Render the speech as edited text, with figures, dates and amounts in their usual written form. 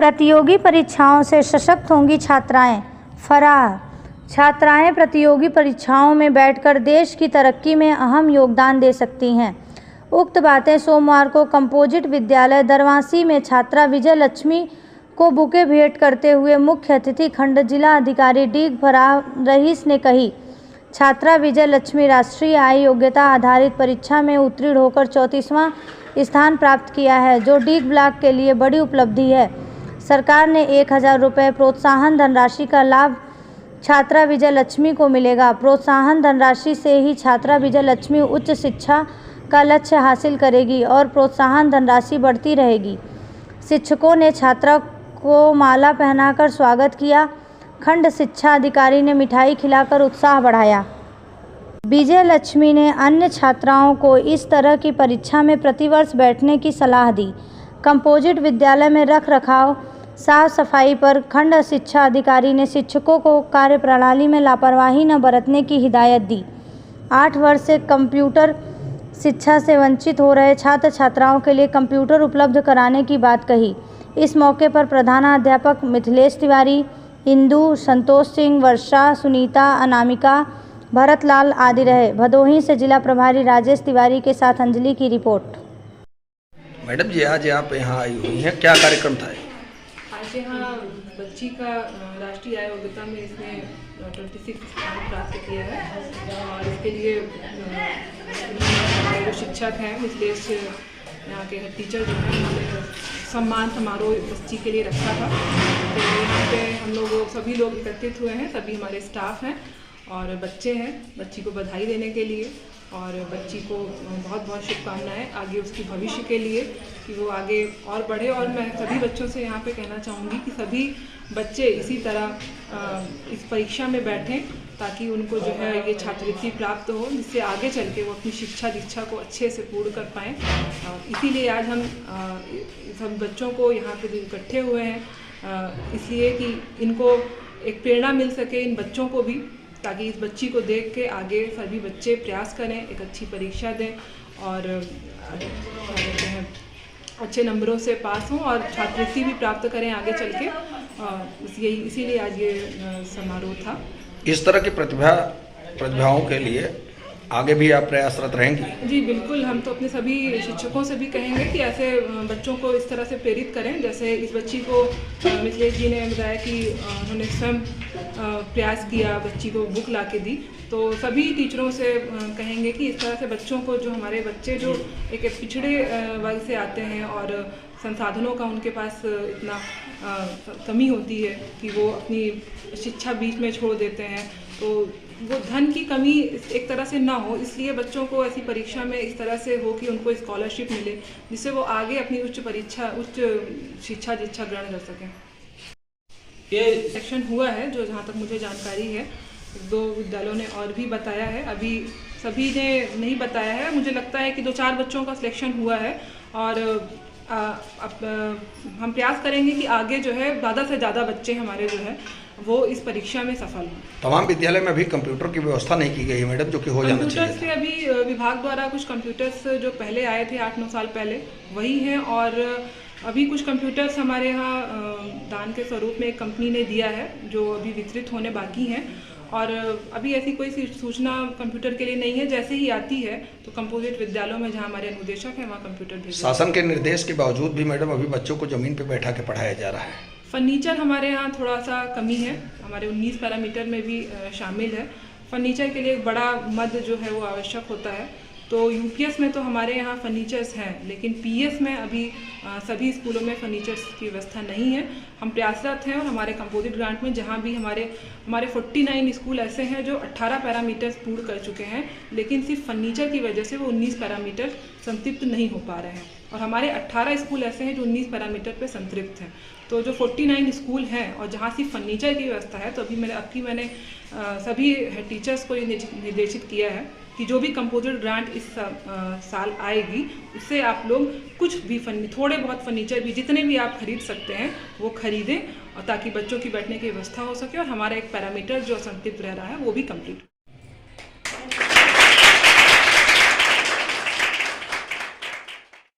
प्रतियोगी परीक्षाओं से सशक्त होंगी छात्राएं। फराह। छात्राएं प्रतियोगी परीक्षाओं में बैठकर देश की तरक्की में अहम योगदान दे सकती हैं। उक्त बातें सोमवार को कंपोजिट विद्यालय दरवासी में छात्रा विजय लक्ष्मी को बुके भेंट करते हुए मुख्य अतिथि खंड जिला अधिकारी डी फराह रईस ने कही। छात्रा विजय लक्ष्मी राष्ट्रीय आय योग्यता आधारित परीक्षा में उत्तीर्ण होकर 34वां स्थान प्राप्त किया है, जो डी ब्लॉक के लिए बड़ी उपलब्धि है। सरकार ने 1000 रुपये प्रोत्साहन धनराशि का लाभ छात्रा विजय लक्ष्मी को मिलेगा। प्रोत्साहन धनराशि से ही छात्रा विजय लक्ष्मी उच्च शिक्षा का लक्ष्य हासिल करेगी और प्रोत्साहन धनराशि बढ़ती रहेगी। शिक्षकों ने छात्रा को माला पहनाकर स्वागत किया। खंड शिक्षा अधिकारी ने मिठाई खिलाकर उत्साह बढ़ाया। विजय लक्ष्मी ने अन्य छात्राओं को इस तरह की परीक्षा में प्रतिवर्ष बैठने की सलाह दी। कंपोजिट विद्यालय में रख रखाव साफ सफाई पर खंड शिक्षा अधिकारी ने शिक्षकों को कार्यप्रणाली में लापरवाही न बरतने की हिदायत दी। 8 वर्ष से कंप्यूटर शिक्षा से वंचित हो रहे छात्र छात्राओं के लिए कंप्यूटर उपलब्ध कराने की बात कही। इस मौके पर प्रधानाध्यापक मिथिलेश तिवारी, इंदु, संतोष सिंह, वर्षा, सुनीता, अनामिका, भरतलाल आदि रहे। भदोही से जिला प्रभारी राजेश तिवारी के साथ अंजलि की रिपोर्ट। मैडम जी, आज आप यहाँ आई हुई हैं, क्या कार्यक्रम था? आज यहाँ बच्ची का राष्ट्रीय आय योग्यता में इसने 26 स्थान प्राप्त किया है और इसके लिए हमारे जो शिक्षक हैं मिथिलेश, यहाँ के हेड टीचर जो हैं, उन्होंने सम्मान समारोह बच्ची के लिए रखा था। तो यहाँ पे हम लोग सभी लोग एकत्रित हुए हैं, सभी हमारे स्टाफ हैं और बच्चे हैं, बच्ची को बधाई देने के लिए और बच्ची को बहुत बहुत शुभकामनाएं आगे उसकी भविष्य के लिए कि वो आगे और बढ़े। और मैं सभी बच्चों से यहाँ पे कहना चाहूँगी कि सभी बच्चे इसी तरह इस परीक्षा में बैठें ताकि उनको जो है ये छात्रवृत्ति प्राप्त हो, जिससे आगे चल के वो अपनी शिक्षा दीक्षा को अच्छे से पूर्ण कर पाएँ। इसीलिए आज हम सब बच्चों को यहाँ पे इकट्ठे हुए हैं, इसलिए कि इनको एक प्रेरणा मिल सके इन बच्चों को भी, ताकि इस बच्ची को देख के आगे सभी बच्चे प्रयास करें, एक अच्छी परीक्षा दें और क्या कहते हैं अच्छे नंबरों से पास हों और छात्रवृत्ति भी प्राप्त करें आगे चल के। इसीलिए आज ये समारोह था। इस तरह की प्रतिभाओं के लिए आगे भी आप प्रयासरत रहेंगी? जी बिल्कुल, हम तो अपने सभी शिक्षकों से भी कहेंगे कि ऐसे बच्चों को इस तरह से प्रेरित करें। जैसे इस बच्ची को मिथिलेश जी ने बताया कि उन्होंने स्वयं प्रयास किया, बच्ची को बुक ला के दी। तो सभी टीचरों से कहेंगे कि इस तरह से बच्चों को, जो हमारे बच्चे जो एक पिछड़े वर्ग से आते हैं और संसाधनों का उनके पास इतना कमी होती है कि वो अपनी शिक्षा बीच में छोड़ देते हैं, तो वो धन की कमी एक तरह से ना हो, इसलिए बच्चों को ऐसी परीक्षा में इस तरह से हो कि उनको स्कॉलरशिप मिले, जिससे वो आगे अपनी उच्च शिक्षा दीक्षा ग्रहण कर सकें। ये सेक्शन हुआ है जो जहाँ तक मुझे जानकारी है, 2 विद्यालयों ने और भी बताया है, अभी सभी ने नहीं बताया है। मुझे लगता है कि 2-4 बच्चों का सिलेक्शन हुआ है और हम प्रयास करेंगे कि आगे जो है ज़्यादा से ज़्यादा बच्चे हमारे जो है वो इस परीक्षा में सफल हों। तमाम विद्यालय में अभी कंप्यूटर की व्यवस्था नहीं की गई है मैडम, जो कि हो जाना चाहिए। कंप्यूटर्स के अभी विभाग द्वारा कुछ कंप्यूटर्स जो पहले आए थे 8-9 साल पहले वही हैं और अभी कुछ कंप्यूटर्स हमारे यहाँ दान के स्वरूप में एक कंपनी ने दिया है जो अभी वितरित होने बाकी हैं और अभी ऐसी कोई सूचना कंप्यूटर के लिए नहीं है। जैसे ही आती है तो कंपोजिट विद्यालयों में जहाँ हमारे अनुदेशक हैं वहाँ कंप्यूटर भेज। शासन के निर्देश के बावजूद भी मैडम अभी बच्चों को जमीन पे बैठा के पढ़ाया जा रहा है। फर्नीचर हमारे यहाँ थोड़ा सा कमी है, हमारे 19 पैरामीटर में भी शामिल है। फर्नीचर के लिए एक बड़ा मद जो है वो आवश्यक होता है। तो यूपीएस में तो हमारे यहाँ फर्नीचर्स हैं, लेकिन पीएस में अभी सभी स्कूलों में फर्नीचर्स की व्यवस्था नहीं है। हम प्रयासरत हैं और हमारे कंपोजिट ग्रांट में जहाँ भी हमारे 49 स्कूल ऐसे हैं जो 18 पैरामीटर्स पूर्ण कर चुके हैं, लेकिन सिर्फ फर्नीचर की वजह से वो 19 पैरामीटर संतृप्त नहीं हो पा रहे हैं और हमारे 18 स्कूल ऐसे हैं जो 19 पैरामीटर पे संतृप्त हैं। तो जो 49 स्कूल हैं और जहाँ सिर्फ फर्नीचर की व्यवस्था है, तो अभी मैंने सभी हेड टीचर्स को ये निर्देशित किया है कि जो भी कंपोजिट ग्रांट इस साल आएगी उससे आप लोग कुछ भी थोड़े बहुत फर्नीचर भी जितने भी आप खरीद सकते हैं वो खरीदें और ताकि बच्चों की बैठने की व्यवस्था हो सके और हमारा एक पैरामीटर जो संतृप्त रह रहा है वो भी कंप्लीट